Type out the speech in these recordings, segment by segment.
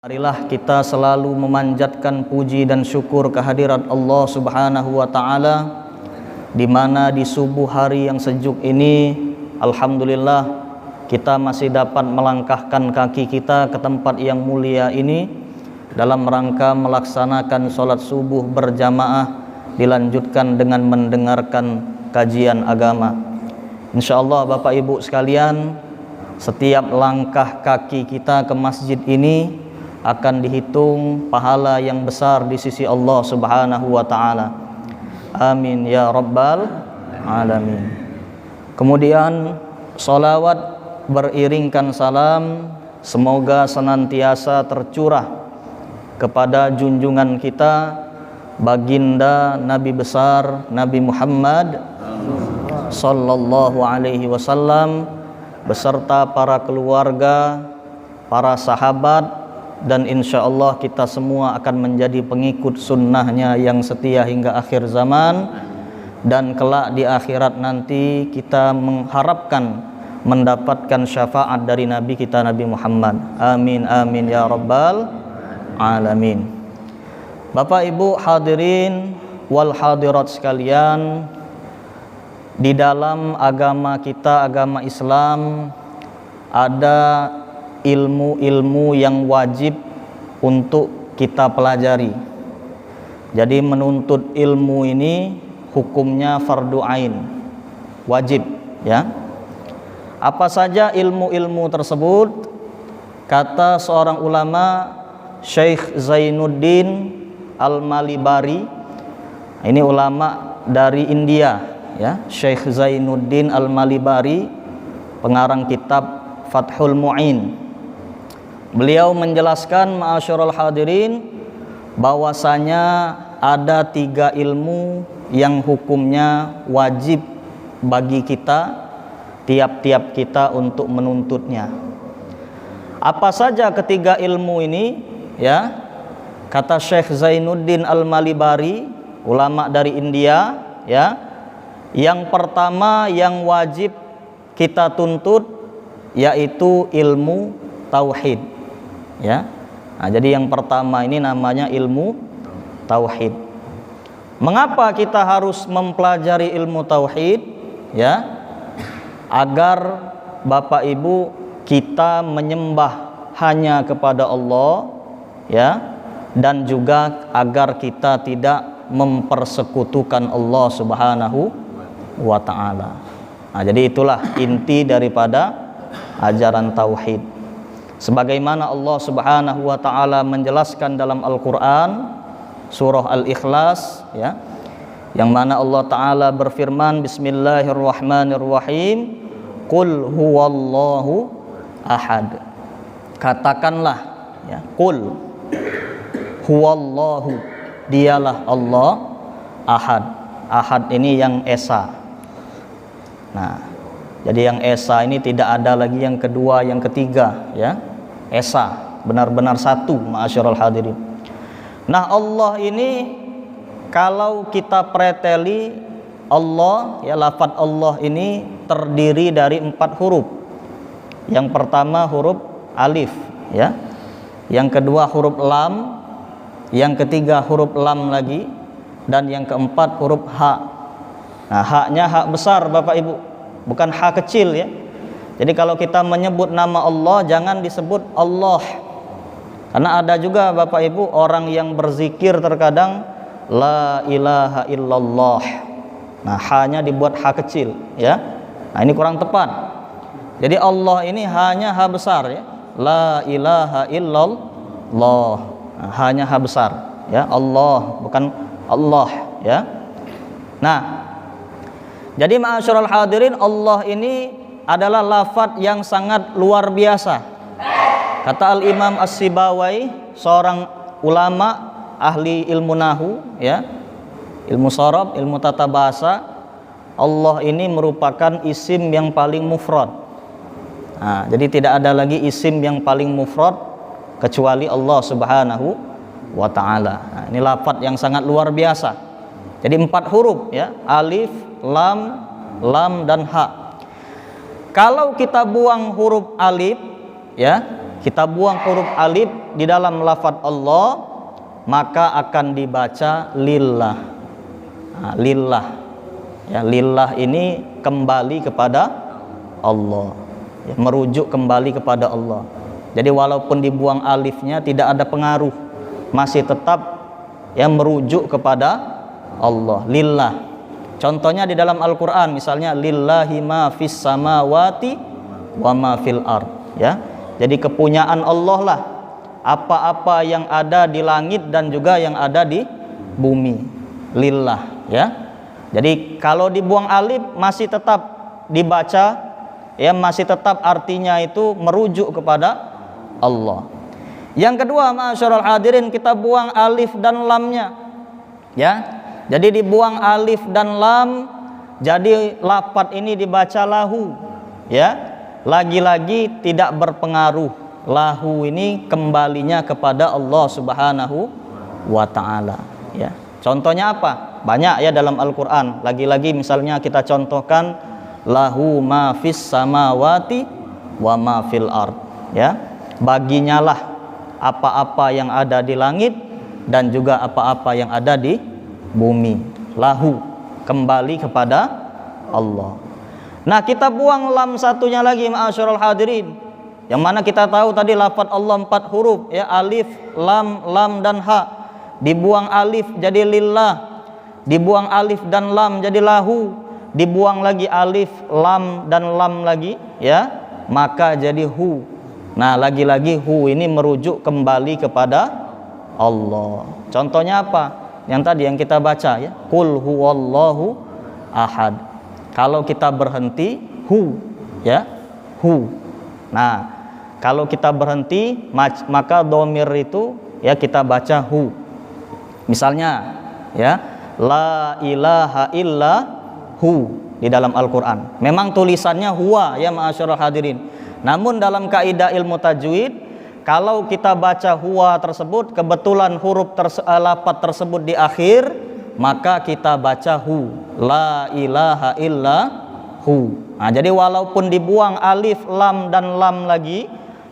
Marilah kita selalu memanjatkan puji dan syukur kehadirat Allah Subhanahu wa taala, di mana di subuh hari yang sejuk ini alhamdulillah kita masih dapat melangkahkan kaki kita ke tempat yang mulia ini dalam rangka melaksanakan sholat subuh berjamaah, dilanjutkan dengan mendengarkan kajian agama. Insyaallah Bapak Ibu sekalian, setiap langkah kaki kita ke masjid ini akan dihitung pahala yang besar di sisi Allah Subhanahu wa taala. Amin ya rabbal alamin. Kemudian salawat beriringkan salam semoga senantiasa tercurah kepada junjungan kita baginda Nabi besar Nabi Muhammad sallallahu alaihi wasallam beserta para keluarga, para sahabat, dan insya Allah kita semua akan menjadi pengikut sunnahnya yang setia hingga akhir zaman, dan kelak di akhirat nanti kita mengharapkan mendapatkan syafaat dari Nabi kita Nabi Muhammad. Amin amin ya rabbal alamin. Bapak Ibu hadirin wal hadirat sekalian, di dalam agama kita, agama Islam, ada ilmu-ilmu yang wajib untuk kita pelajari. Jadi menuntut ilmu ini hukumnya fardu ain, wajib ya. Apa saja ilmu-ilmu tersebut? Kata seorang ulama, Syekh Zainuddin Al-Malibari, ini ulama dari India ya, Syekh Zainuddin Al-Malibari, pengarang kitab Fathul Mu'in. Beliau menjelaskan, ma'asyiral hadirin, bahwasanya ada 3 ilmu yang hukumnya wajib bagi kita, tiap-tiap kita untuk menuntutnya. Apa saja ketiga ilmu ini ya? Kata Syekh Zainuddin Al-Malibari, ulama dari India ya. Yang pertama yang wajib kita tuntut yaitu ilmu tauhid ya. Nah, jadi yang pertama ini namanya ilmu tauhid. Mengapa kita harus mempelajari ilmu tauhid ya? Agar Bapak Ibu kita menyembah hanya kepada Allah ya, dan juga agar kita tidak mempersekutukan Allah Subhanahu wa taala. Nah, jadi itulah inti daripada ajaran tauhid. Sebagaimana Allah Subhanahu wa taala menjelaskan dalam Al-Qur'an surah Al-Ikhlas ya, yang mana Allah taala berfirman, bismillahirrahmanirrahim, qul huwallahu ahad. Katakanlah ya, qul huwallahu, dialah Allah ahad. Ahad ini yang esa. Nah, jadi yang esa ini tidak ada lagi yang kedua, yang ketiga ya. Esa, benar-benar satu, ma'asyiral hadirin. Nah, Allah ini kalau kita preteli Allah ya, lafaz Allah ini terdiri dari 4 huruf. Yang pertama huruf alif ya. Yang kedua huruf lam, yang ketiga huruf lam lagi, dan yang keempat huruf ha. Nah, haknya hak besar Bapak Ibu, bukan hak kecil ya. Jadi kalau kita menyebut nama Allah jangan disebut Allah. Karena ada juga Bapak Ibu orang yang berzikir terkadang la ilaha illallah. Nah, hanya dibuat hak kecil ya. Nah, ini kurang tepat. Jadi Allah ini hanya ha besar ya. La ilaha illallah. Nah, hanya ha besar ya. Allah, bukan Allah ya. Nah, jadi ma'asyiral hadirin, Allah ini adalah lafaz yang sangat luar biasa. Kata Al-Imam As-Sibawai, seorang ulama ahli ilmu nahu ya, ilmu sharaf, ilmu tata bahasa, Allah ini merupakan isim yang paling mufrad. Nah, jadi tidak ada lagi isim yang paling mufrad kecuali Allah Subhanahu wa taala. Nah, ini lafaz yang sangat luar biasa. Jadi 4 huruf ya, alif, lam, dan ha. Kalau kita buang huruf alif ya, kita buang huruf alif di dalam lafadz Allah, maka akan dibaca lillah. Nah, lillah. Ya, lillah ini kembali kepada Allah. Ya, merujuk kembali kepada Allah. Jadi walaupun dibuang alifnya tidak ada pengaruh, masih tetap ya merujuk kepada Allah. Lillah. Contohnya di dalam Al-Qur'an misalnya lillahi ma fis samawati wa ma fil ard, ya. Jadi kepunyaan Allah lah apa-apa yang ada di langit dan juga yang ada di bumi. Lillah, ya. Jadi kalau dibuang alif masih tetap dibaca, ya, masih tetap artinya itu merujuk kepada Allah. Yang kedua, ma'asyiral hadirin, kita buang alif dan lamnya, ya. Jadi dibuang alif dan lam, jadi lafadz ini dibaca lahu, ya. Lagi-lagi tidak berpengaruh. Lahu ini kembalinya kepada Allah Subhanahu wa ta'ala, ya. Contohnya apa? Banyak ya dalam Al-Qur'an. Lagi-lagi misalnya kita contohkan lahu ma fis samawati wa ma fil ard, ya. Baginya lah apa-apa yang ada di langit dan juga apa-apa yang ada di bumi. Lahu kembali kepada Allah. Nah, kita buang lam satunya lagi, ma'asyiral hadirin. Yang mana kita tahu tadi lafadz Allah 4 huruf, ya, alif, lam dan ha. Dibuang alif jadi lillah, dibuang alif dan lam jadi lahu, dibuang lagi alif, lam dan lam lagi, ya, maka jadi hu. Nah, lagi-lagi hu ini merujuk kembali kepada Allah. Contohnya apa? Yang tadi yang kita baca, ya, qul huwallahu ahad. Kalau kita berhenti hu, ya, hu. Nah, kalau kita berhenti maka dhamir itu ya kita baca hu. Misalnya, ya, la ilaha illa hu di dalam Al-Qur'an. Memang tulisannya huwa, ya, ma'asyiral hadirin. Namun dalam kaidah ilmu tajwid, kalau kita baca huwa tersebut kebetulan huruf lafadz tersebut di akhir, maka kita baca hu, la ilaha illa hu. Nah, jadi walaupun dibuang alif, lam dan lam lagi,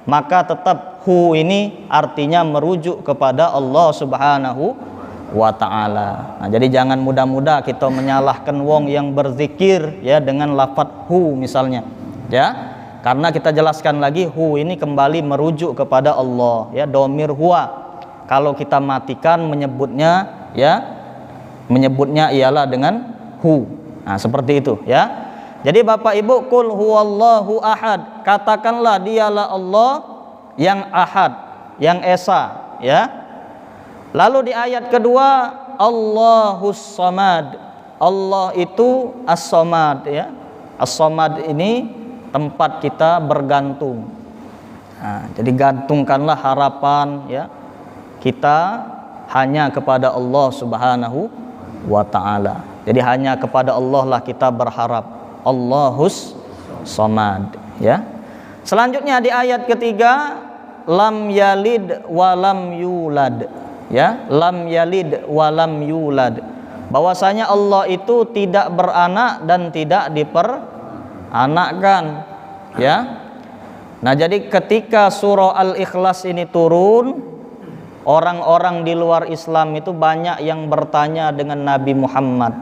maka tetap hu ini artinya merujuk kepada Allah Subhanahu wa ta'ala. Nah, jadi jangan mudah-mudah kita menyalahkan wong yang berzikir, ya, dengan lafadz hu misalnya, ya. Karena kita jelaskan lagi hu ini kembali merujuk kepada Allah, ya, dhamir huwa. Kalau kita matikan menyebutnya, ya, menyebutnya ialah dengan hu. Nah, seperti itu, ya. Jadi Bapak Ibu, qul huwallahu ahad, katakanlah dialah Allah yang ahad, yang esa, ya. Lalu di ayat kedua, Allahus samad. Allah itu as-samad, ya. As-samad ini tempat kita bergantung. Nah, jadi gantungkanlah harapan, ya, kita hanya kepada Allah Subhanahu wa ta'ala. Jadi hanya kepada Allah lah kita berharap. Allahus samad, ya. Selanjutnya di ayat ketiga, lam yalid wa lam yulad, ya, lam yalid wa lam yulad. Bahwasanya Allah itu tidak beranak dan tidak diperanakkan, ya. Nah, jadi ketika surah Al-Ikhlas ini turun, orang-orang di luar Islam itu banyak yang bertanya dengan Nabi Muhammad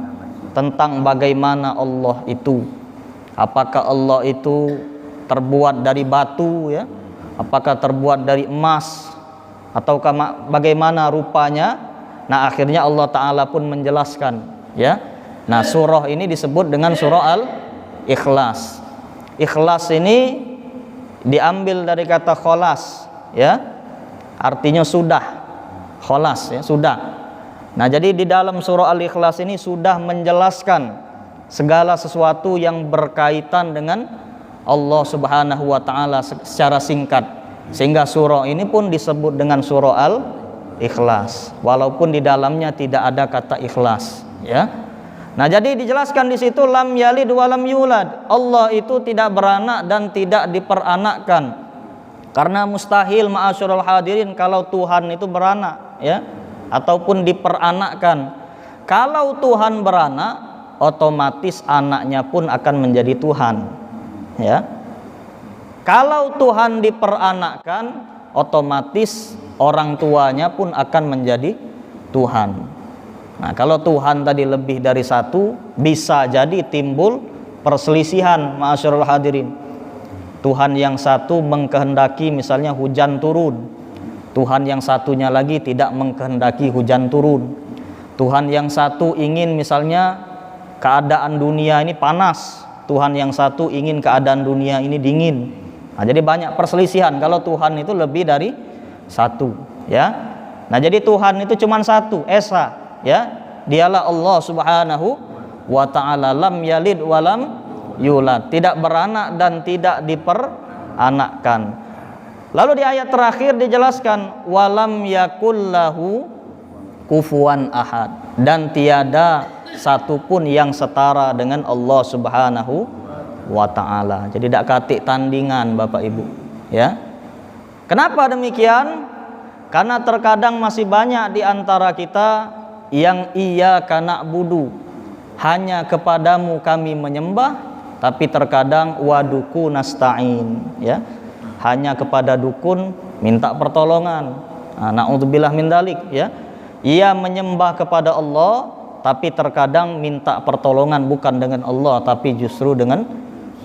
tentang bagaimana Allah itu. Apakah Allah itu terbuat dari batu, ya? Apakah terbuat dari emas? Ataukah bagaimana rupanya? Nah, akhirnya Allah Ta'ala pun menjelaskan, ya. Nah, surah ini disebut dengan surah Al-Ikhlas. Ikhlas ini diambil dari kata kholas, ya. Artinya sudah. Kholas, ya, sudah. Nah, jadi di dalam surah Al-Ikhlas ini sudah menjelaskan segala sesuatu yang berkaitan dengan Allah Subhanahu wa ta'ala secara singkat, sehingga surah ini pun disebut dengan surah Al-Ikhlas walaupun di dalamnya tidak ada kata ikhlas, ya. Nah, jadi dijelaskan di situ lam yalid wa lam yulad. Allah itu tidak beranak dan tidak diperanakkan. Karena mustahil, ma'asyiral hadirin, kalau Tuhan itu beranak, ya, ataupun diperanakkan. Kalau Tuhan beranak, otomatis anaknya pun akan menjadi Tuhan, ya. Kalau Tuhan diperanakkan, otomatis orang tuanya pun akan menjadi Tuhan. Nah, kalau Tuhan tadi lebih dari satu, bisa jadi timbul perselisihan, ma'asyiral hadirin. Tuhan yang satu mengkehendaki misalnya hujan turun, Tuhan yang satunya lagi tidak mengkehendaki hujan turun. Tuhan yang satu ingin misalnya keadaan dunia ini panas, Tuhan yang satu ingin keadaan dunia ini dingin. Nah, jadi banyak perselisihan kalau Tuhan itu lebih dari satu, ya. Nah, jadi Tuhan itu cuma satu, esa, ya. Dialah Allah Subhanahu wa ta'ala, lam yalid walam yulad, tidak beranak dan tidak diperanakkan. Lalu di ayat terakhir dijelaskan walam yakullahu kufuwan ahad, dan tiada satupun yang setara dengan Allah Subhanahu wa ta'ala. Jadi tidak katik tandingan Bapak Ibu, ya. Kenapa demikian? Karena terkadang masih banyak di antara kita yang iyyaka na'budu, hanya kepadamu kami menyembah, tapi terkadang waduku nasta'in, ya. Hanya kepada dukun minta pertolongan. Na'udzubillah min dzalik, ya. Ia menyembah kepada Allah, tapi terkadang minta pertolongan bukan dengan Allah, tapi justru dengan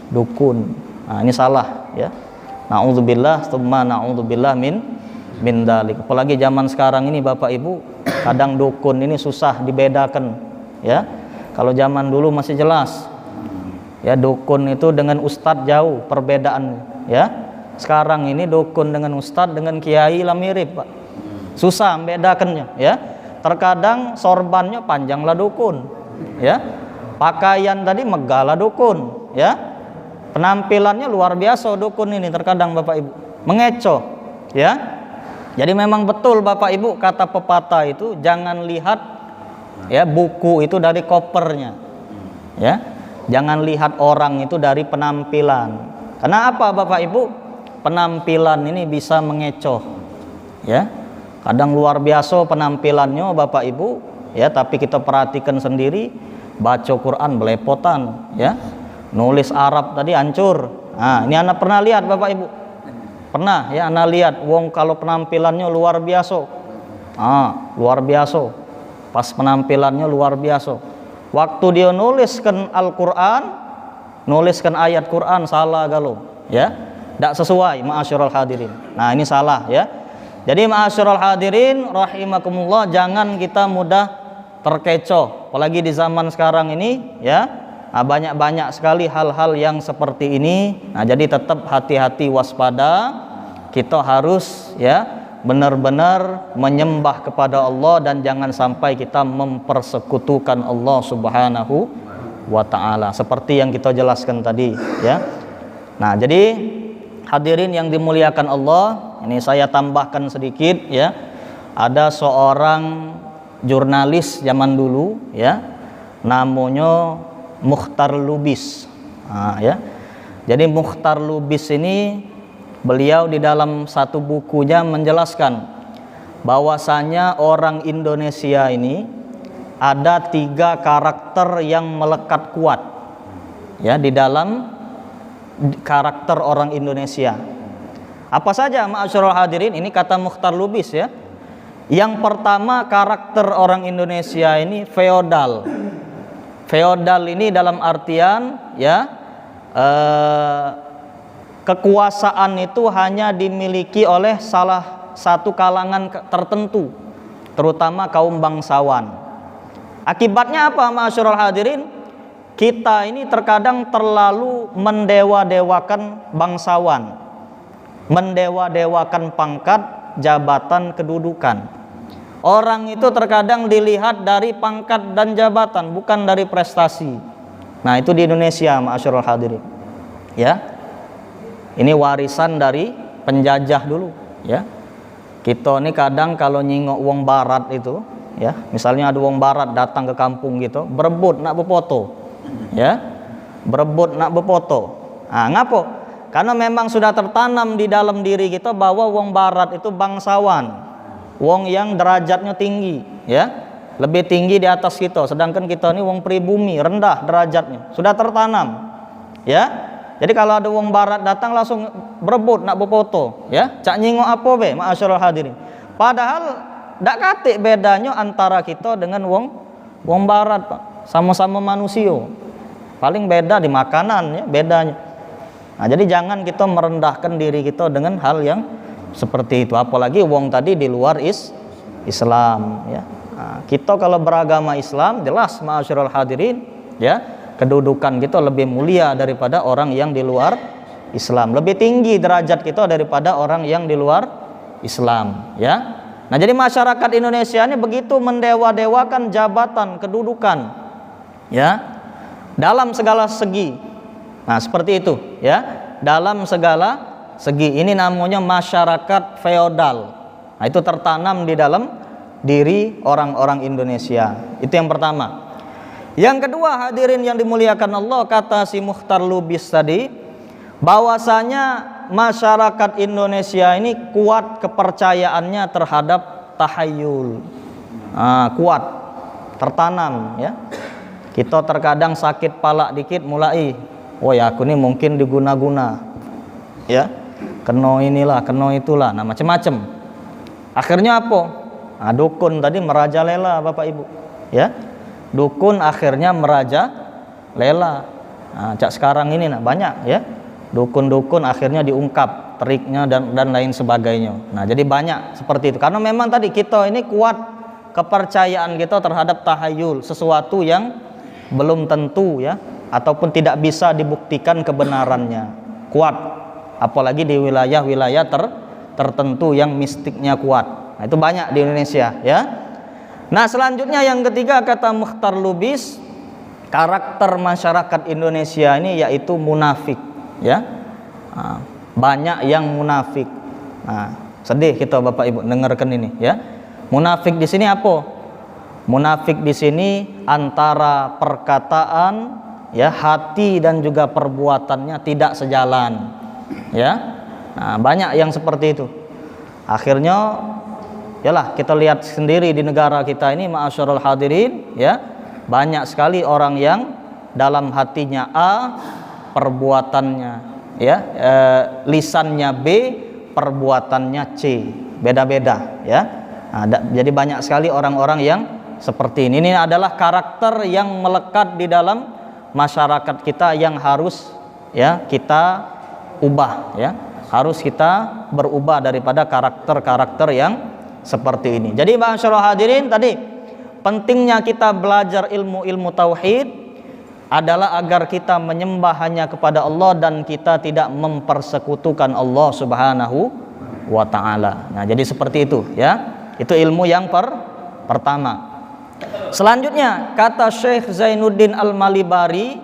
dukun. Nah, ini salah, ya. Na'udzubillah, tsumma na'udzubillah min dzalik. Apalagi zaman sekarang ini Bapak Ibu, kadang dukun ini susah dibedakan, ya. Kalau zaman dulu masih jelas, ya, dukun itu dengan ustadz jauh perbedaan, ya. Sekarang ini dukun dengan ustadz dengan kiai lah mirip, Pak. Susah membedakannya, ya. Terkadang sorbannya panjanglah dukun, ya. Pakaian tadi megalah dukun, ya. Penampilannya luar biasa dukun ini terkadang Bapak Ibu, mengecoh, ya. Jadi memang betul Bapak Ibu kata pepatah itu, jangan lihat, ya, buku itu dari kopernya, ya. Jangan lihat orang itu dari penampilan. Karena apa Bapak Ibu? Penampilan ini bisa mengecoh, ya. Kadang luar biasa penampilannya Bapak Ibu, ya, tapi kita perhatikan sendiri, baca Quran belepotan, ya. Nulis Arab tadi hancur. Nah, ini anak pernah lihat Bapak Ibu. Pernah, ya, anak lihat wong kalau penampilannya luar biasa. Luar biasa. Pas penampilannya luar biasa. Waktu dia nuliskan Al-Qur'an, nuliskan ayat Quran salah galau, ya. Tidak sesuai, ma'asyiral hadirin. Nah, ini salah, ya. Jadi ma'asyiral hadirin rahimakumullah, jangan kita mudah terkecoh, apalagi di zaman sekarang ini, ya. Nah, banyak sekali hal-hal yang seperti ini. Nah, jadi tetap hati-hati, waspada. Kita harus, ya, benar-benar menyembah kepada Allah dan jangan sampai kita mempersekutukan Allah Subhanahu wa ta'ala seperti yang kita jelaskan tadi, ya. Nah, jadi hadirin yang dimuliakan Allah, ini saya tambahkan sedikit, ya. Ada seorang jurnalis zaman dulu, ya, namanya Mukhtar Lubis, ya. Jadi Mukhtar Lubis ini, beliau di dalam satu bukunya menjelaskan bahwasanya orang Indonesia ini ada 3 karakter yang melekat kuat, ya, di dalam karakter orang Indonesia. Apa saja ma'asyiral hadirin? Ini kata Mukhtar Lubis, ya. Yang pertama, karakter orang Indonesia ini feodal. Feodal ini dalam artian, ya, kekuasaan itu hanya dimiliki oleh salah satu kalangan tertentu, terutama kaum bangsawan. Akibatnya apa ma'asyiral hadirin? Kita ini terkadang terlalu mendewa-dewakan bangsawan, mendewa-dewakan pangkat, jabatan, kedudukan. Orang itu terkadang dilihat dari pangkat dan jabatan, bukan dari prestasi. Nah, itu di Indonesia ma'asyiral hadirin, ya. Ini warisan dari penjajah dulu, ya. Kita ini kadang kalau nyingok wong barat itu, ya, misalnya ada wong barat datang ke kampung gitu, berebut nak berfoto, ya. Berebut nak berfoto. Nah, ngapo? Karena memang sudah tertanam di dalam diri kita bahwa wong barat itu bangsawan, wong yang derajatnya tinggi, ya, lebih tinggi di atas kita. Sedangkan kita ini wong pribumi, rendah derajatnya, sudah tertanam, ya. Jadi kalau ada wong barat datang langsung berebut nak berfoto, ya. Cak nyingok apa be, ma'asyiral hadirin. Padahal ndak katik bedanya antara kita dengan wong barat, Pak. Sama-sama manusia. Paling beda di makanan, ya, bedanya. Nah, jadi jangan kita merendahkan diri kita dengan hal yang seperti itu. Apalagi wong tadi di luar Islam, ya. Nah, kita kalau beragama Islam jelas ma'asyiral hadirin, ya, kedudukan kita lebih mulia daripada orang yang di luar Islam. Lebih tinggi derajat kita daripada orang yang di luar Islam, ya. Nah, jadi masyarakat Indonesia ini begitu mendewa-dewakan jabatan, kedudukan, ya, dalam segala segi. Nah, seperti itu, ya, dalam segala segi. Ini namanya masyarakat feodal. Nah, itu tertanam di dalam diri orang-orang Indonesia. Itu yang pertama. Yang kedua, hadirin yang dimuliakan Allah, kata si Mukhtar Lubis tadi, bahwasanya masyarakat Indonesia ini kuat kepercayaannya terhadap tahayul. Kuat, tertanam, ya. Kita terkadang sakit palak dikit mulai, oh ya aku ini mungkin diguna-guna, ya, kena inilah, kena itulah, nah macam-macam. Akhirnya apa? Nah, dukun tadi merajalela, Bapak Ibu, ya. Dukun akhirnya merajalela. Nah, cak sekarang ini nah banyak, ya. Dukun-dukun akhirnya diungkap triknya dan lain sebagainya. Nah, jadi banyak seperti itu. Karena memang tadi kita ini kuat kepercayaan kita terhadap tahayul, sesuatu yang belum tentu, ya, ataupun tidak bisa dibuktikan kebenarannya. Kuat, apalagi di wilayah-wilayah tertentu yang mistiknya kuat. Nah, itu banyak di Indonesia, ya. Nah, selanjutnya yang ketiga, kata Mukhtar Lubis, karakter masyarakat Indonesia ini yaitu munafik, ya. Banyak yang munafik. Nah, sedih kita Bapak Ibu dengarkan ini, ya. Munafik di sini apa? Munafik di sini antara perkataan, ya, hati dan juga perbuatannya tidak sejalan, ya. Nah, banyak yang seperti itu. Akhirnya, yalah, kita lihat sendiri di negara kita ini, ma'asyiral hadirin, ya, banyak sekali orang yang dalam hatinya A, perbuatannya, ya, lisannya B, perbuatannya C, beda-beda, ya. Nah, jadi banyak sekali orang-orang yang seperti ini. Ini adalah karakter yang melekat di dalam masyarakat kita yang harus, ya, kita ubah, ya. Harus kita berubah daripada karakter-karakter yang seperti ini. Jadi ma'asyiral hadirin, tadi pentingnya kita belajar ilmu-ilmu tauhid adalah agar kita menyembah hanya kepada Allah dan kita tidak mempersekutukan Allah Subhanahu wa taala. Nah, jadi seperti itu, ya. Itu ilmu yang pertama. Selanjutnya, kata Syekh Zainuddin Al-Malibari,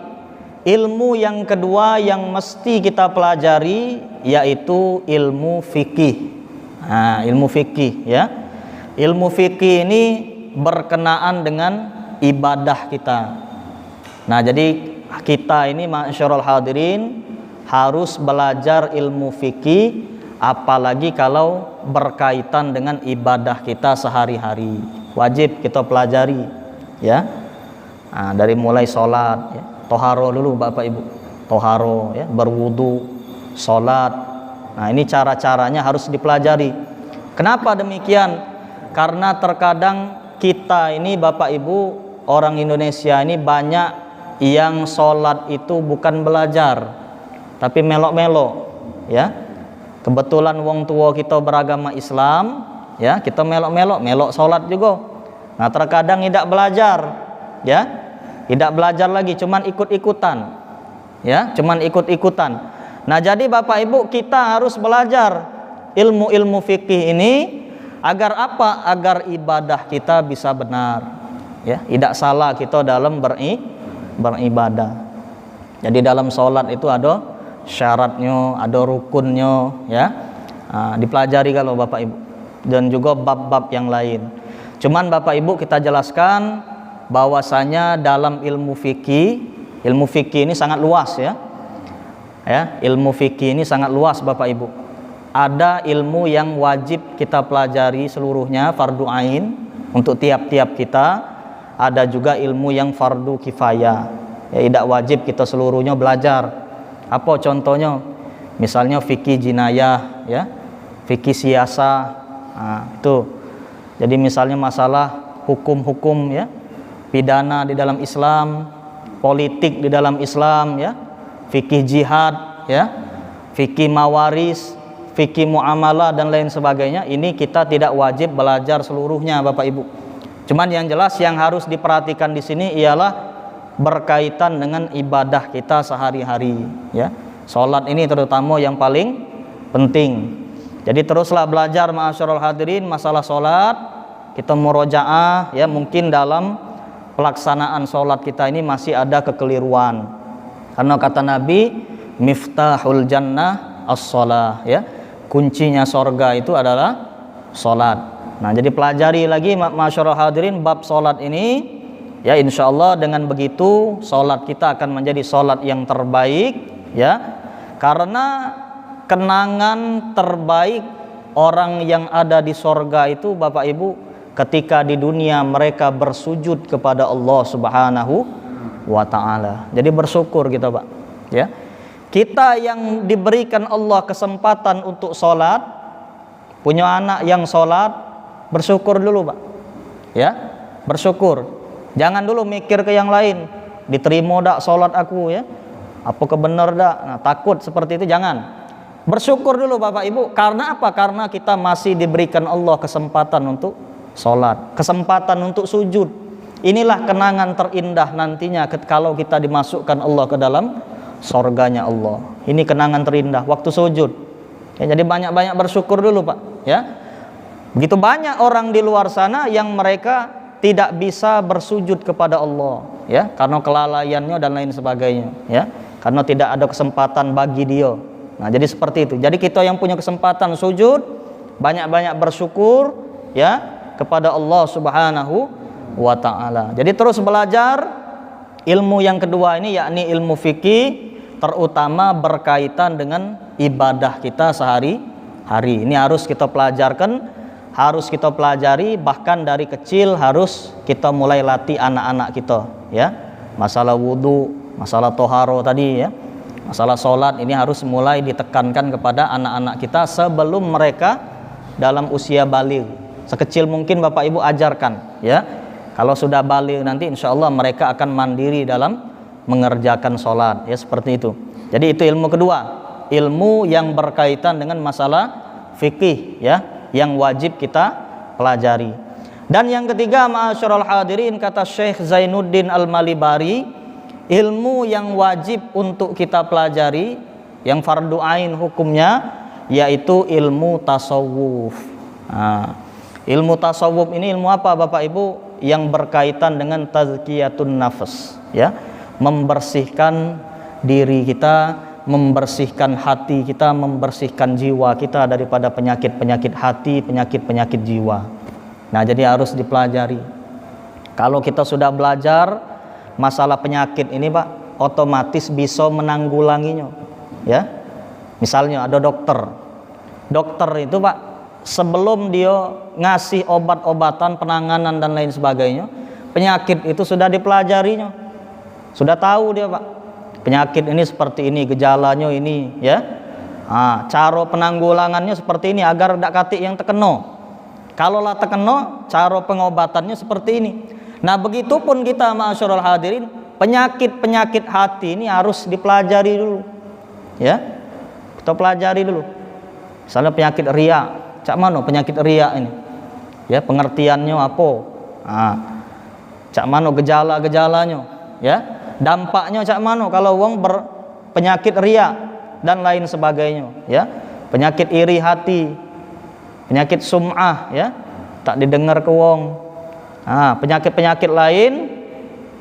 ilmu yang kedua yang mesti kita pelajari yaitu ilmu fikih. Nah, ilmu fikih, ya. Ilmu fikih ini berkenaan dengan ibadah kita. Nah, jadi kita ini ma'asyiral hadirin harus belajar ilmu fikih, apalagi kalau berkaitan dengan ibadah kita sehari-hari. Wajib kita pelajari, ya. Nah, dari mulai sholat, ya. Toharo dulu Bapak Ibu, toharo, ya, berwudu, sholat. Nah, ini cara-caranya harus dipelajari. Kenapa demikian? Karena terkadang kita ini Bapak Ibu, orang Indonesia ini banyak yang sholat itu bukan belajar, tapi melok-melok, ya. Kebetulan wong tua kita beragama Islam, ya, kita melok-melok, melok sholat juga. Nah, terkadang tidak belajar, ya, tidak belajar lagi, cuman ikut-ikutan, ya, cuman ikut-ikutan. Nah, jadi Bapak Ibu, kita harus belajar ilmu-ilmu fikih ini agar apa? Agar ibadah kita bisa benar, ya, tidak salah kita dalam beribadah. Jadi dalam sholat itu ada syaratnya, ada rukunnya, ya. Nah, dipelajari kalau Bapak Ibu, dan juga bab-bab yang lain. Cuman Bapak Ibu kita jelaskan bahwasanya dalam ilmu fikih ini sangat luas, ya. Ya, ilmu fikih ini sangat luas Bapak Ibu. Ada ilmu yang wajib kita pelajari seluruhnya, fardu ain untuk tiap-tiap kita. Ada juga ilmu yang fardu kifayah, ya, tidak wajib kita seluruhnya belajar. Apa contohnya? Misalnya fikih jinayah, ya, fikih siasa, itu. Jadi misalnya masalah hukum-hukum, ya, pidana di dalam Islam, politik di dalam Islam, ya, fikih jihad, ya, fikih mawaris, fikih muamalah dan lain sebagainya. Ini kita tidak wajib belajar seluruhnya, Bapak Ibu. Cuman yang jelas yang harus diperhatikan di sini ialah berkaitan dengan ibadah kita sehari-hari, ya. Salat ini terutama yang paling penting. Jadi teruslah belajar ma'asyiral hadirin masalah salat, kita murojaah, ya, mungkin dalam pelaksanaan salat kita ini masih ada kekeliruan. Karena kata Nabi, miftahul jannah as-shalah, ya. Kuncinya sorga itu adalah salat. Nah, jadi pelajari lagi ma'asyiral hadirin bab salat ini, ya, insyaallah dengan begitu salat kita akan menjadi salat yang terbaik, ya. Karena kenangan terbaik orang yang ada di sorga itu, Bapak Ibu, ketika di dunia mereka bersujud kepada Allah Subhanahu wa ta'ala. Jadi bersyukur kita, Pak, ya. Kita yang diberikan Allah kesempatan untuk sholat, punya anak yang sholat, bersyukur dulu, Pak, ya, bersyukur. Jangan dulu mikir ke yang lain, diterima dak sholat aku, ya, apa kebenar dak. Nah, takut seperti itu jangan. Bersyukur dulu Bapak Ibu. Karena apa? Karena kita masih diberikan Allah kesempatan untuk sholat, kesempatan untuk sujud. Inilah kenangan terindah nantinya kalau kita dimasukkan Allah ke dalam sorganya Allah. Ini kenangan terindah waktu sujud, ya. Jadi banyak-banyak bersyukur dulu, Pak, ya. Begitu banyak orang di luar sana yang mereka tidak bisa bersujud kepada Allah, ya, karena kelalaiannya dan lain sebagainya, ya, karena tidak ada kesempatan bagi dia. Nah, jadi seperti itu. Jadi kita yang punya kesempatan sujud, banyak-banyak bersyukur, ya, kepada Allah Subhanahu wa ta'ala. Jadi terus belajar ilmu yang kedua ini, yakni ilmu fikih, terutama berkaitan dengan ibadah kita sehari-hari. Ini harus kita pelajarkan, harus kita pelajari, bahkan dari kecil harus kita mulai latih anak-anak kita, ya. Masalah wudu, masalah toharo tadi, ya, masalah sholat, ini harus mulai ditekankan kepada anak-anak kita sebelum mereka dalam usia baligh. Sekecil mungkin Bapak Ibu ajarkan, ya. Kalau sudah baligh nanti insya Allah mereka akan mandiri dalam mengerjakan sholat, ya, seperti itu. Jadi itu ilmu kedua, ilmu yang berkaitan dengan masalah fikih, ya, yang wajib kita pelajari. Dan yang ketiga, ma'asyiral hadirin, kata Syekh Zainuddin Al-Malibari, ilmu yang wajib untuk kita pelajari, yang fardu ain hukumnya, yaitu ilmu tasawuf. Nah, ilmu tasawuf ini ilmu apa Bapak Ibu? Yang berkaitan dengan tazkiyatun nafas, ya, membersihkan diri kita, membersihkan hati kita, membersihkan jiwa kita daripada penyakit-penyakit hati, penyakit-penyakit jiwa. Nah, jadi harus dipelajari. Kalau kita sudah belajar masalah penyakit ini, Pak, otomatis bisa menanggulanginya, ya. Misalnya ada dokter itu, Pak, sebelum dia ngasih obat-obatan, penanganan dan lain sebagainya, penyakit itu sudah dipelajarinya, sudah tahu dia, Pak, penyakit ini seperti ini, gejalanya ini, ya. Cara penanggulangannya seperti ini agar tidak katik yang terkena. Kalau lah terkena, cara pengobatannya seperti ini. Nah, begitupun kita ma'asyiral hadirin, penyakit-penyakit hati ini harus dipelajari dulu, ya. Kita pelajari dulu. Misalnya penyakit riya, cak mana penyakit riya ini, ya, pengertiannya apa, cak mana gejala-gejalanya, ya, dampaknya cak mana kalau wong berpenyakit riya dan lain sebagainya, ya. Penyakit iri hati, penyakit sum'ah, ya, tak didengar ke wong, penyakit-penyakit lain,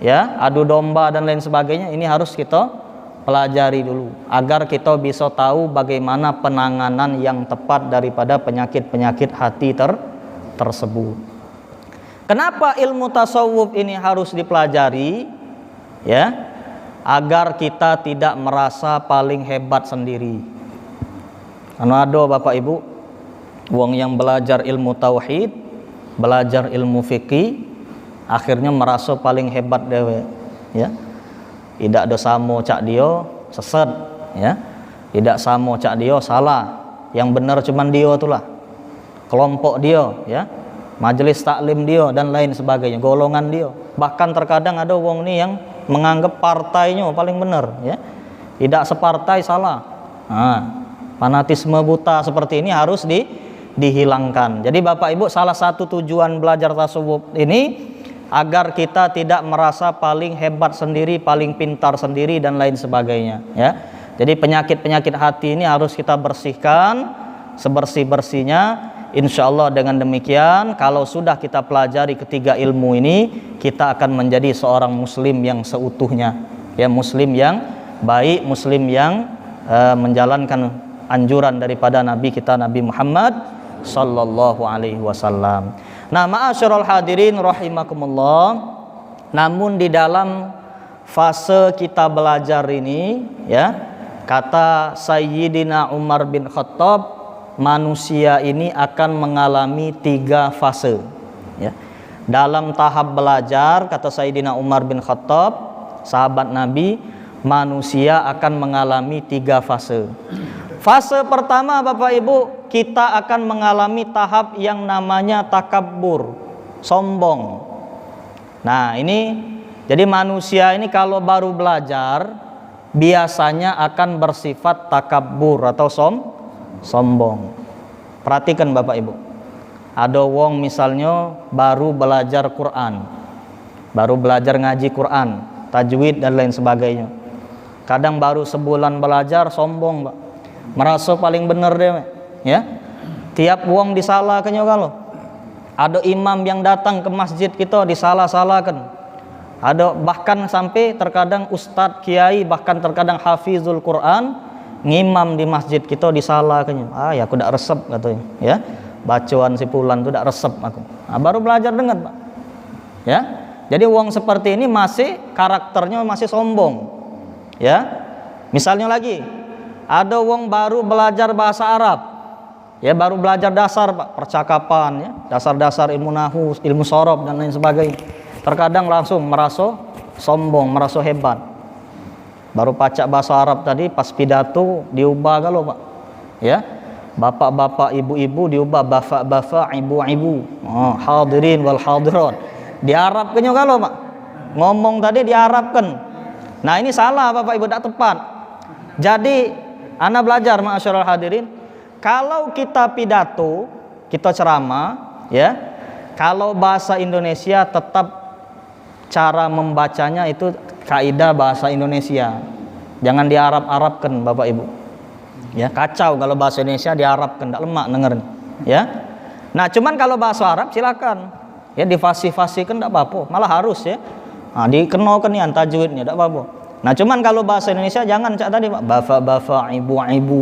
ya, adu domba dan lain sebagainya, ini harus kita pelajari dulu agar kita bisa tahu bagaimana penanganan yang tepat daripada penyakit-penyakit hati tersebut. Kenapa ilmu tasawuf ini harus dipelajari? Ya, agar kita tidak merasa paling hebat sendiri. Karena ada Bapak Ibu wong yang belajar ilmu tauhid, belajar ilmu fikih, akhirnya merasa paling hebat dewe, ya. Tidak ada samo cak dia sesat, ya. Tidak samo cak dia salah. Yang benar cuman dia itulah. Kelompok dia, ya. Majelis taklim dia dan lain sebagainya, golongan dia. Bahkan terkadang ada wong nih yang menganggap partainya paling benar, ya. Tidak separtai salah. Nah, fanatisme buta seperti ini harus dihilangkan. Jadi Bapak Ibu, salah satu tujuan belajar tasawuf ini agar kita tidak merasa paling hebat sendiri, paling pintar sendiri dan lain sebagainya, ya. Jadi penyakit-penyakit hati ini harus kita bersihkan sebersih-bersihnya. Insya Allah dengan demikian, kalau sudah kita pelajari ketiga ilmu ini, kita akan menjadi seorang muslim yang seutuhnya, ya, muslim yang baik, muslim yang menjalankan anjuran daripada Nabi kita Nabi Muhammad sallallahu alaihi wasallam. Nah, ma'asyiral hadirin rahimakumullah, namun di dalam fase kita belajar ini, ya, kata Sayyidina Umar bin Khattab, manusia ini akan mengalami 3 fase, ya. Dalam tahap belajar, kata Sayyidina Umar bin Khattab, sahabat Nabi, manusia akan mengalami 3 fase. Fase pertama Bapak Ibu, kita akan mengalami tahap yang namanya takabbur, sombong. Nah, ini jadi manusia ini kalau baru belajar biasanya akan bersifat takabbur atau sombong. Perhatikan Bapak Ibu. Ada wong misalnya baru belajar Quran, baru belajar ngaji Quran, tajwid dan lain sebagainya. Kadang baru sebulan belajar sombong, Pak. Merasa paling benar deh, ya. Tiap wong disalahkan kalau. Ada imam yang datang ke masjid kita disalah-salahkan. Ada bahkan sampai terkadang ustadz, kiai, bahkan terkadang hafizul Quran, ngimam di masjid kita disalahkan. Ya aku tidak resep katanya, ya. Bacaan si fulan itu tidak resep aku. Nah, baru belajar dengar, Pak. Ya. Jadi wong seperti ini masih karakternya masih sombong. Ya. Misalnya lagi, ada wong baru belajar bahasa Arab. Ya, baru belajar dasar, Pak, percakapan, ya, dasar-dasar ilmu nahwu, ilmu shorof dan lain sebagainya. Terkadang langsung merasa sombong, merasa hebat. Baru pacak bahasa Arab tadi, pas pidato diubah kalau, Pak. Ya. Bapak-bapak, ibu-ibu diubah bapak-bapak, ibu-ibu. Oh, hadirin wal hadirat. Diarabkan kalau, Pak. Ngomong tadi diarabkan. Nah, ini salah Bapak Ibu, tidak tepat. Jadi, ana belajar ma'asyiral hadirin, kalau kita pidato, kita ceramah, ya. Kalau bahasa Indonesia tetap cara membacanya itu kaidah bahasa Indonesia. Jangan diarab-arabkan Bapak Ibu. Ya, kacau kalau bahasa Indonesia diarabkan, tidak lemak dengerin. Ya. Nah, cuman kalau bahasa Arab silakan. Ya, difasih-fasihkan tidak apa-apa, malah harus, ya. Nah, dikenakan nih tajwidnya tidak apa-apa. Nah, cuman kalau bahasa Indonesia jangan cak tadi, Pak. Bapak-bapak, ibu-ibu,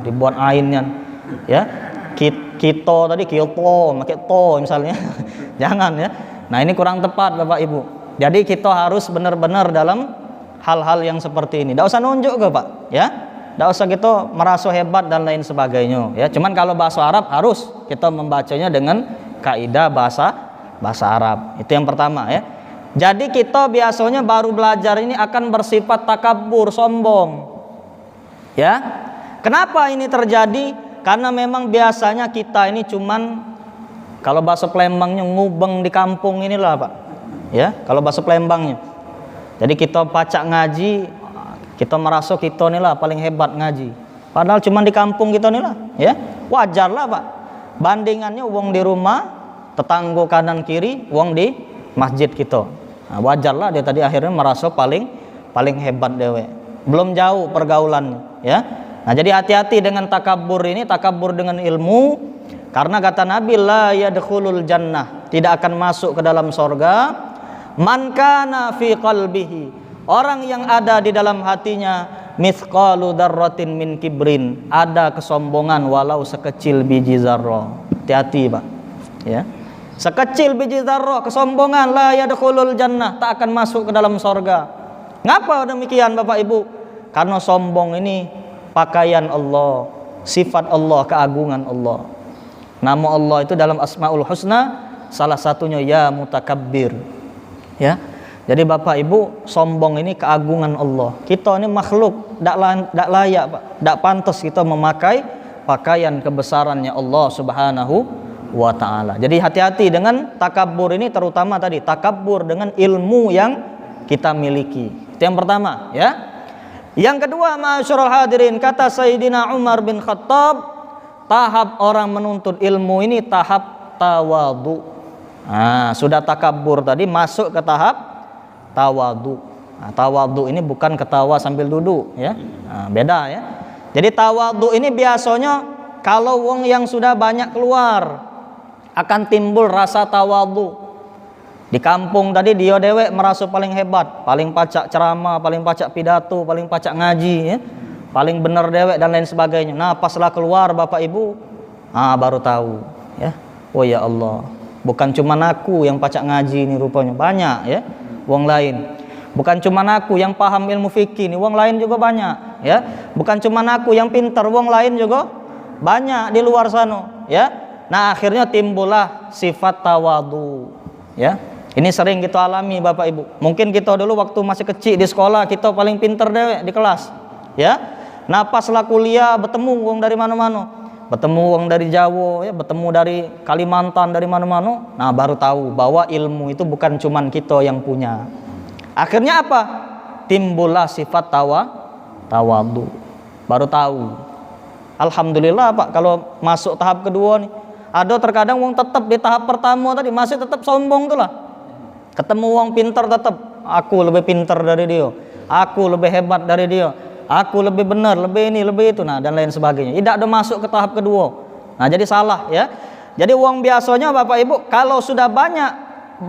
dibuat ainnya. Ya. Kita tadi kito, pakai to misalnya. Jangan, ya. Nah, ini kurang tepat Bapak Ibu. Jadi kita harus benar-benar dalam hal-hal yang seperti ini. Tidak usah nunjuk ke, Pak, ya. Tidak usah kita merasa hebat dan lain sebagainya, ya. Cuman kalau bahasa Arab harus kita membacanya dengan kaidah bahasa Arab. Itu yang pertama, ya. Jadi kita biasanya baru belajar ini akan bersifat takabbur, sombong. Ya. Kenapa ini terjadi? Karena memang biasanya kita ini cuman, kalau bahasa Palembangnya, ngubeng di kampung inilah, Pak. Ya, kalau bahasa Palembangnya. Jadi kita pacak ngaji, kita merasa kita inilah paling hebat ngaji. Padahal cuma di kampung kita inilah, ya. Wajarlah, Pak. Bandingannya wong di rumah, tetangga kanan kiri, wong di masjid kita. Nah, wajarlah dia tadi akhirnya merasa paling hebat dewe. Belum jauh pergaulannya, ya. Nah, jadi hati-hati dengan takabur ini, takabur dengan ilmu. Karena kata Nabi, la yadkhulul jannah, tidak akan masuk ke dalam sorga man kana fi qalbihi, orang yang ada di dalam hatinya mithqalu dzarratin min kibrin, ada kesombongan walau sekecil biji zarrah. Hati-hati, Pak, ya. Sekecil biji zarrah kesombongan, la yadkhulul jannah, tak akan masuk ke dalam sorga. Ngapa demikian Bapak Ibu? Karena sombong ini pakaian Allah, sifat Allah, keagungan Allah. Nama Allah itu dalam Asmaul Husna salah satunya ya mutakabbir. Ya. Jadi Bapak Ibu, sombong ini keagungan Allah. Kita ini makhluk, tidak layak Pak, tidak pantas kita memakai pakaian kebesarannya Allah Subhanahu wa ta'ala. Jadi hati-hati dengan takabur ini, terutama tadi takabur dengan ilmu yang kita miliki. Itu yang pertama ya. Yang kedua, ma'asyiral hadirin, kata Sayyidina Umar bin Khattab, tahap orang menuntut ilmu ini tahap tawadhu. Nah, sudah takabur tadi, masuk ke tahap tawadhu. Nah, tawadhu ini bukan ketawa sambil duduk ya. Nah, beda ya. Jadi tawadhu ini biasanya kalau wong yang sudah banyak keluar akan timbul rasa tawadhu. Di kampung tadi dia dewek merasa paling hebat, paling pacak ceramah, paling pacak pidato, paling pacak ngaji ya. Paling benar dewek dan lain sebagainya. Nah, paslah keluar Bapak Ibu, baru tahu ya. Oh ya Allah, bukan cuma aku yang pacak ngaji ini rupanya, banyak ya wong lain. Bukan cuma aku yang paham ilmu fikih nih, wong lain juga banyak ya. Bukan cuma aku yang pintar, wong lain juga banyak di luar sana ya. Nah, akhirnya timbullah sifat tawadhu ya. Ini sering kita alami Bapak Ibu. Mungkin kita dulu waktu masih kecil di sekolah kita paling pintar deh di kelas ya. Nah, paslah kuliah bertemu wong dari mana-mana. Bertemu wong dari Jawa ya, bertemu dari Kalimantan, dari mana-mana. Nah, baru tahu bahwa ilmu itu bukan cuman kita yang punya. Akhirnya apa? Timbullah sifat tawadhu. Baru tahu. Alhamdulillah Pak, kalau masuk tahap kedua nih, ada terkadang wong tetap di tahap pertama tadi masih tetap sombong tuh lah. Ketemu wong pintar tetap, aku lebih pintar dari dia, aku lebih hebat dari dia, aku lebih benar, lebih ini, lebih itu, nah dan lain sebagainya. Tidak ada masuk ke tahap kedua. Nah, jadi salah ya. Jadi wong biasanya Bapak Ibu kalau sudah banyak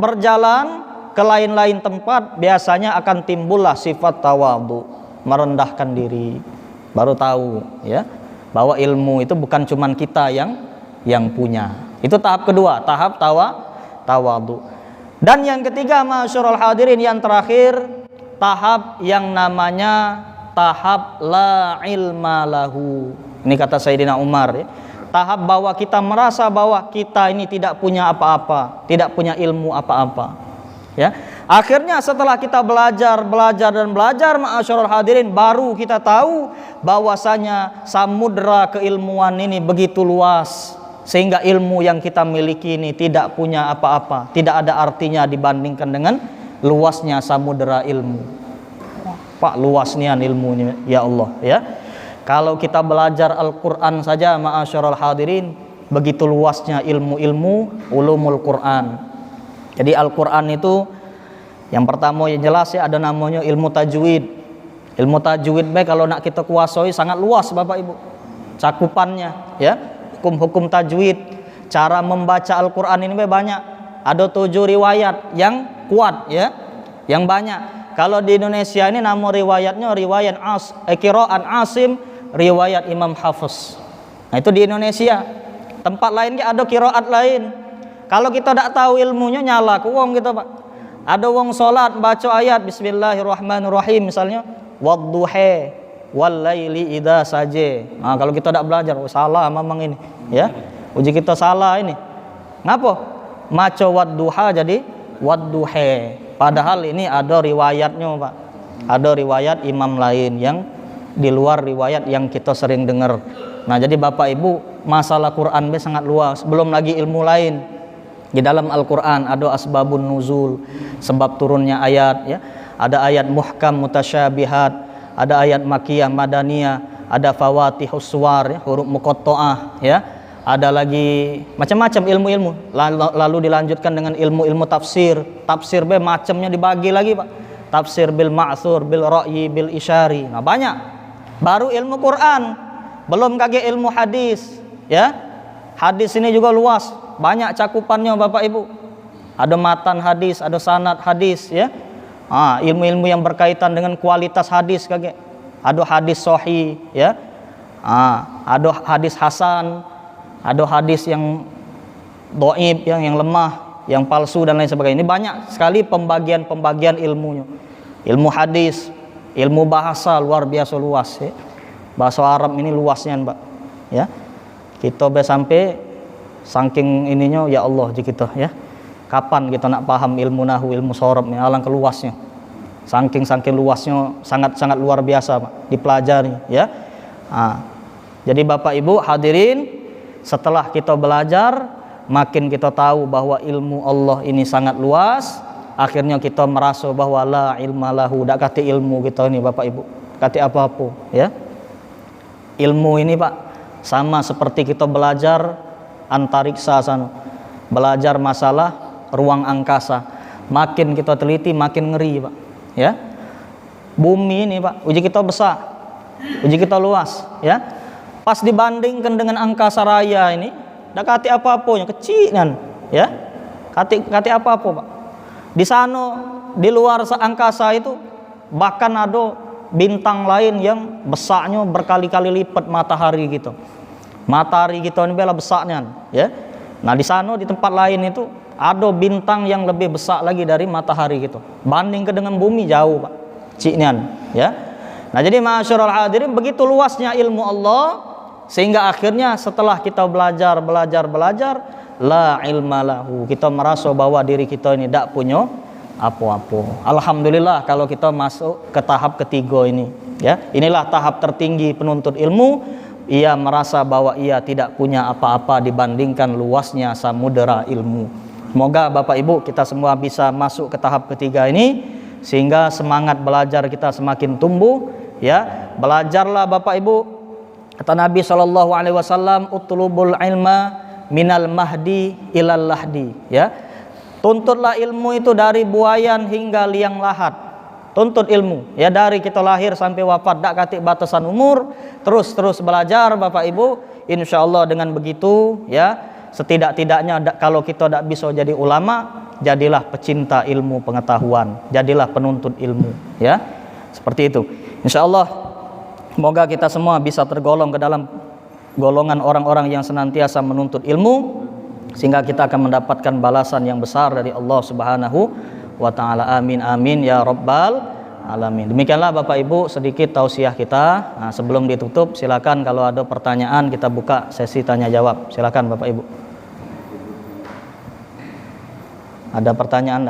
berjalan ke lain-lain tempat, biasanya akan timbullah sifat tawadhu, merendahkan diri. Baru tahu ya bahwa ilmu itu bukan cuman kita yang punya. Itu tahap kedua, tahap tawadhu. Dan yang ketiga, ma'asyiral hadirin, yang terakhir, tahap yang namanya tahap la ilma lahu. Ini kata Sayyidina Umar ya. Tahap bahwa kita merasa bahwa kita ini tidak punya apa-apa, tidak punya ilmu apa-apa. Ya. Akhirnya setelah kita belajar, ma'asyiral hadirin, baru kita tahu bahwasanya samudra keilmuan ini begitu luas, sehingga ilmu yang kita miliki ini tidak punya apa-apa, tidak ada artinya dibandingkan dengan luasnya samudera ilmu. Pak, luasnya ilmunya ya Allah ya. Kalau kita belajar Al-Quran saja ma'asyiral hadirin, begitu luasnya ilmu-ilmu ulumul Quran. Jadi Al-Quran itu yang pertama yang jelas ya, ada namanya ilmu tajwid. Ilmu tajwid baik kalau nak kita kuasai sangat luas Bapak Ibu cakupannya ya. Hukum-hukum tajwid, cara membaca Al-Quran ini banyak. Ada 7 riwayat yang kuat ya, yang banyak. Kalau di Indonesia ini nama riwayatnya riwayat Qira'at Asim, riwayat Imam Hafiz. Nah, itu di Indonesia. Tempat lain ada qiraat lain. Kalau kita tidak tahu ilmunya, nyala ke wong gitu Pak. Ada wong salat baca ayat Bismillahirrahmanirrahim misalnya, wadduha walaili idza saje. Nah, kalau kita tidak belajar, salah memang ini ya. Uji kita salah ini. Ngapa? Maca wadduha jadi wadduha. Padahal ini ada riwayatnya Pak. Ada riwayat imam lain yang di luar riwayat yang kita sering dengar. Nah, jadi Bapak Ibu, masalah Quran sangat luas. Belum lagi ilmu lain. Di dalam Al-Quran ada asbabun nuzul, sebab turunnya ayat ya. Ada ayat muhkam mutasyabihat, ada ayat makiyah madaniyah, ada fawatihus suwar ya, huruf muqatta'ah ya. Ada lagi macam-macam ilmu-ilmu. Lalu dilanjutkan dengan ilmu-ilmu tafsir. Tafsir macamnya dibagi lagi Pak. Tafsir bil ma'thur, bil ra'yi, bil isyari. Nah, banyak. Baru ilmu Quran. Belum kage ilmu hadis ya. Hadis ini juga luas, banyak cakupannya Bapak Ibu. Ada matan hadis, ada sanad hadis ya. Ilmu-ilmu yang berkaitan dengan kualitas hadis kage. Ada hadis sahih ya. Ada hadis hasan, ada hadis yang dhaif, yang lemah, yang palsu dan lain sebagainya. Ini banyak sekali pembagian-pembagian ilmunya. Ilmu hadis, ilmu bahasa luar biasa luas ya. Bahasa Arab ini luasnya Pak ya. Kita sampai saking ininya ya Allah kita ya. Kapan kita nak paham ilmu nahwu, ilmu shorob ni, alangkah luasnya. Saking luasnya, sangat luar biasa Pak, dipelajari ya. Jadi Bapak Ibu hadirin, setelah kita belajar, makin kita tahu bahwa ilmu Allah ini sangat luas. Akhirnya kita merasa bahwa la ilma lahu, dak kata ilmu kita ini Bapak Ibu, kata apa-apa ya. Ilmu ini Pak sama seperti kita belajar antariksa sana, belajar masalah ruang angkasa. Makin kita teliti makin ngeri Pak ya. Bumi ini Pak, uji kita besar, uji kita luas ya. Pas dibandingkan dengan angkasa raya ini, dak kati apa-apa, yang kecil kan ya. Kati apa-apa Pak. Di sana di luar angkasa itu bahkan ada bintang lain yang besarnya berkali-kali lipat matahari gitu. Matahari kita ini bela besarnya ya. Nah di sana di tempat lain itu ada bintang yang lebih besar lagi dari matahari gitu. Banding ke dengan bumi jauh Pak, ciknian ya. Nah jadi ma'asyiral hadirin, begitu luasnya ilmu Allah, sehingga akhirnya setelah kita belajar la ilma lahu, kita merasa bahwa diri kita ini tidak punya apa-apa. Alhamdulillah kalau kita masuk ke tahap ketiga ini ya. Inilah tahap tertinggi penuntut ilmu. Ia merasa bahwa ia tidak punya apa-apa dibandingkan luasnya samudera ilmu. Semoga Bapak Ibu kita semua bisa masuk ke tahap ketiga ini, sehingga semangat belajar kita semakin tumbuh ya. Belajarlah Bapak Ibu, kata Nabi SAW, utlubul ilma minal mahdi ilal lahdi ya. Tuntutlah ilmu itu dari buayan hingga liang lahat. Tuntut ilmu ya, dari kita lahir sampai wafat, dak katik batasan umur, terus belajar Bapak Ibu. Insyaallah dengan begitu ya, setidak-tidaknya kalau kita tidak bisa jadi ulama, jadilah pecinta ilmu pengetahuan, jadilah penuntut ilmu ya. Seperti itu insyaallah. Semoga kita semua bisa tergolong ke dalam golongan orang-orang yang senantiasa menuntut ilmu, sehingga kita akan mendapatkan balasan yang besar dari Allah Subhanahu wa ta'ala. Amin amin ya rabbal alamin. Demikianlah Bapak Ibu sedikit tausiah kita. Nah, sebelum ditutup silakan kalau ada pertanyaan kita buka sesi tanya jawab. Silakan Bapak Ibu. Ada pertanyaan enggak?